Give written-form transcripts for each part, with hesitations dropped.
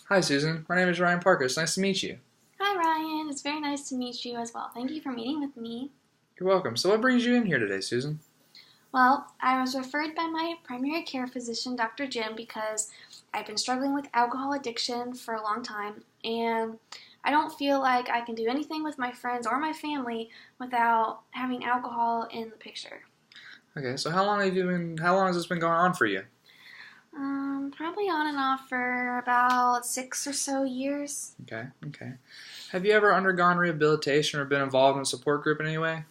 Hi, Susan. My name is Ryan Parker. It's nice to meet you. Hi Ryan, it's very nice to meet you as well. Thank you for meeting with me. You're welcome. So, what brings you in here today, Susan? Well, I was referred by my primary care physician, Dr. Jim, because I've been struggling with alcohol addiction for a long time, and I don't feel like I can do anything with my friends or my family without having alcohol in the picture. Okay, so how long has this been going on for you? Probably on and off for about 6 or so years. Okay. Have you ever undergone rehabilitation or been involved in a support group in any way?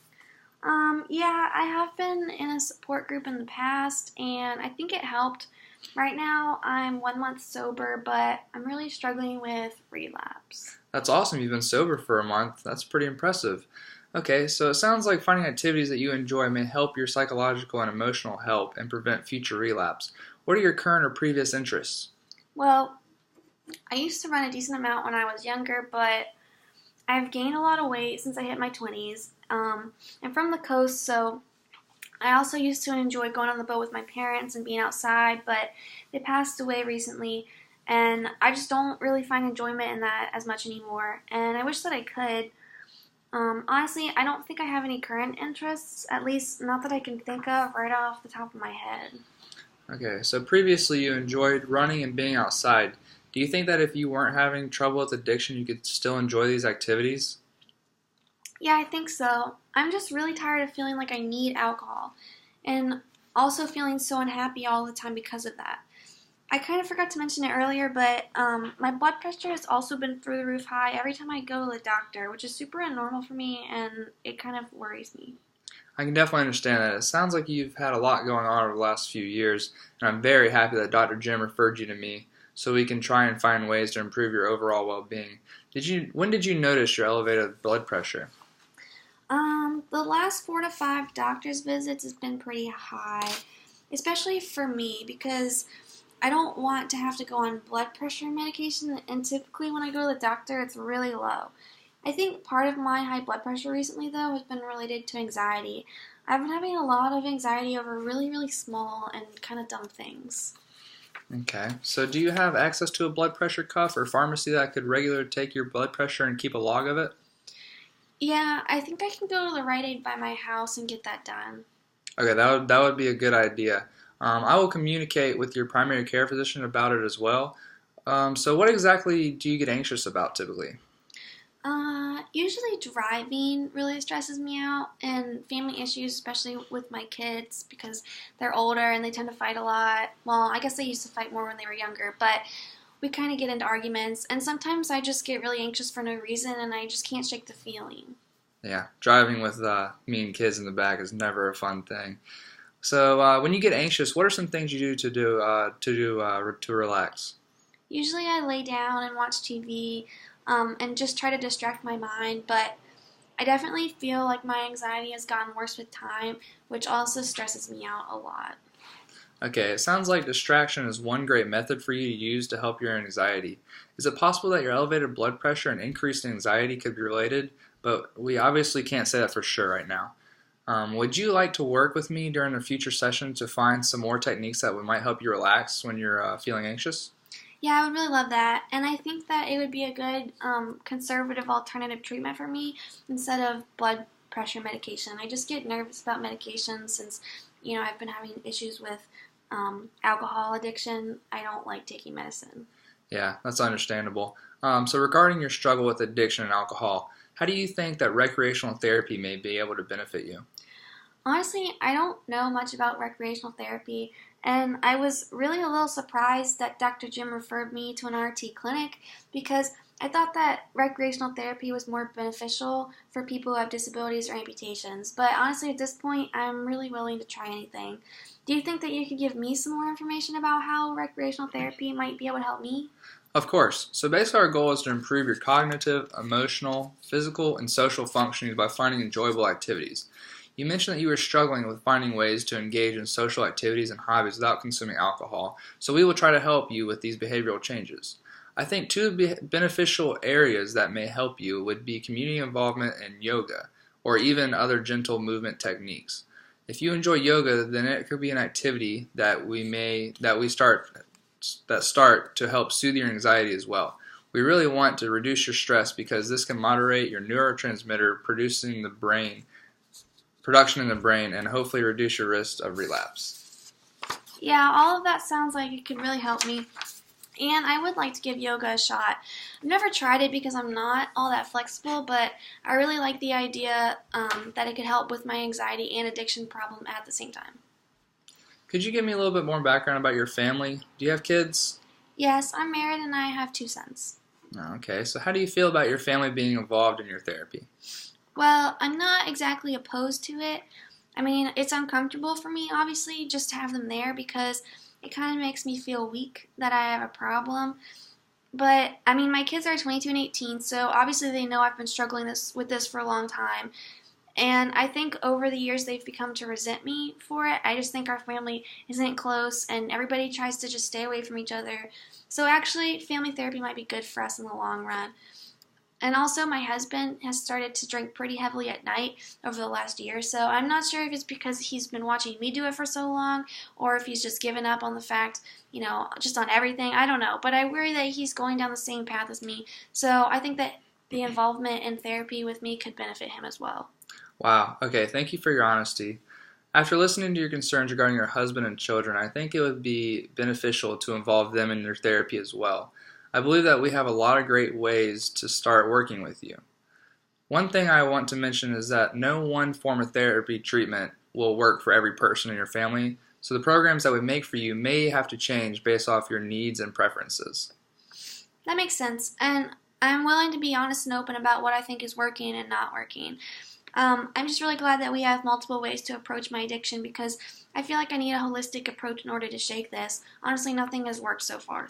Yeah, I have been in a support group in the past, and I think it helped. Right now, I'm 1 month sober, but I'm really struggling with relapse. That's awesome. You've been sober for a month. That's pretty impressive. Okay, so it sounds like finding activities that you enjoy may help your psychological and emotional health and prevent future relapse. What are your current or previous interests? Well, I used to run a decent amount when I was younger, but I've gained a lot of weight since I hit my 20s. I'm from the coast, so I also used to enjoy going on the boat with my parents and being outside, but they passed away recently, and I just don't really find enjoyment in that as much anymore, and I wish that I could. Honestly, I don't think I have any current interests, at least not that I can think of right off the top of my head. Okay, so previously you enjoyed running and being outside. Do you think that if you weren't having trouble with addiction, you could still enjoy these activities? Yeah, I think so. I'm just really tired of feeling like I need alcohol, and also feeling so unhappy all the time because of that. I kind of forgot to mention it earlier, but my blood pressure has also been through the roof high every time I go to the doctor, which is super abnormal for me, and it kind of worries me. I can definitely understand that. It sounds like you've had a lot going on over the last few years, and I'm very happy that Dr. Jim referred you to me so we can try and find ways to improve your overall well-being. When did you notice your elevated blood pressure? The last 4 to 5 doctor's visits has been pretty high, especially for me because I don't want to have to go on blood pressure medication, and typically when I go to the doctor, it's really low. I think part of my high blood pressure recently, though, has been related to anxiety. I've been having a lot of anxiety over really, really small and kind of dumb things. Okay, so do you have access to a blood pressure cuff or pharmacy that could regularly take your blood pressure and keep a log of it? Yeah, I think I can go to the Rite Aid by my house and get that done. Okay, that would be a good idea. I will communicate with your primary care physician about it as well. So what exactly do you get anxious about typically? Usually driving really stresses me out, and family issues, especially with my kids, because they're older and they tend to fight a lot. Well, I guess they used to fight more when they were younger, but we kind of get into arguments, and sometimes I just get really anxious for no reason, and I just can't shake the feeling. Yeah, driving with mean kids in the back is never a fun thing. So when you get anxious, what are some things you do to relax? Usually I lay down and watch TV, and just try to distract my mind, but I definitely feel like my anxiety has gotten worse with time, which also stresses me out a lot. Okay, it sounds like distraction is one great method for you to use to help your anxiety. Is it possible that your elevated blood pressure and increased anxiety could be related? But we obviously can't say that for sure right now. Would you like to work with me during a future session to find some more techniques that might help you relax when you're feeling anxious? Yeah, I would really love that, and I think that it would be a good conservative alternative treatment for me instead of blood pressure medication. I just get nervous about medication since, I've been having issues with alcohol addiction. I don't like taking medicine. Yeah, that's understandable. So regarding your struggle with addiction and alcohol, how do you think that recreational therapy may be able to benefit you? Honestly, I don't know much about recreational therapy, and I was really a little surprised that Dr. Jim referred me to an RT clinic because I thought that recreational therapy was more beneficial for people who have disabilities or amputations. But honestly, at this point, I'm really willing to try anything. Do you think that you could give me some more information about how recreational therapy might be able to help me? Of course. So basically our goal is to improve your cognitive, emotional, physical, and social functioning by finding enjoyable activities. You mentioned that you were struggling with finding ways to engage in social activities and hobbies without consuming alcohol, so we will try to help you with these behavioral changes. I think two beneficial areas that may help you would be community involvement and yoga, or even other gentle movement techniques. If you enjoy yoga, then it could be an activity that we start start to help soothe your anxiety as well. We really want to reduce your stress because this can moderate your neurotransmitter production in the brain and hopefully reduce your risk of relapse. Yeah, all of that sounds like it could really help me. And I would like to give yoga a shot. I've never tried it because I'm not all that flexible, but I really like the idea that it could help with my anxiety and addiction problem at the same time. Could you give me a little bit more background about your family? Do you have kids? Yes, I'm married and I have 2 sons. Okay, so how do you feel about your family being involved in your therapy? Well, I'm not exactly opposed to it. I mean, it's uncomfortable for me, obviously, just to have them there because it kind of makes me feel weak that I have a problem. But, I mean, my kids are 22 and 18, so obviously they know I've been struggling with this for a long time. And I think over the years they've become to resent me for it. I just think our family isn't close and everybody tries to just stay away from each other. So actually, family therapy might be good for us in the long run. And also, my husband has started to drink pretty heavily at night over the last year, so I'm not sure if it's because he's been watching me do it for so long, or if he's just given up on the fact, just on everything. I don't know, but I worry that he's going down the same path as me, so I think that the involvement in therapy with me could benefit him as well. Wow, okay, thank you for your honesty. After listening to your concerns regarding your husband and children, I think it would be beneficial to involve them in your therapy as well. I believe that we have a lot of great ways to start working with you. One thing I want to mention is that no one form of therapy treatment will work for every person in your family, so the programs that we make for you may have to change based off your needs and preferences. That makes sense, and I'm willing to be honest and open about what I think is working and not working. I'm just really glad that we have multiple ways to approach my addiction because I feel like I need a holistic approach in order to shake this. Honestly, nothing has worked so far.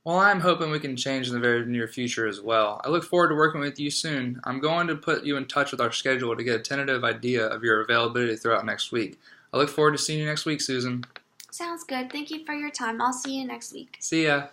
Well, I'm hoping we can change in the very near future as well. I look forward to working with you soon. I'm going to put you in touch with our schedule to get a tentative idea of your availability throughout next week. I look forward to seeing you next week, Susan. Sounds good. Thank you for your time. I'll see you next week. See ya.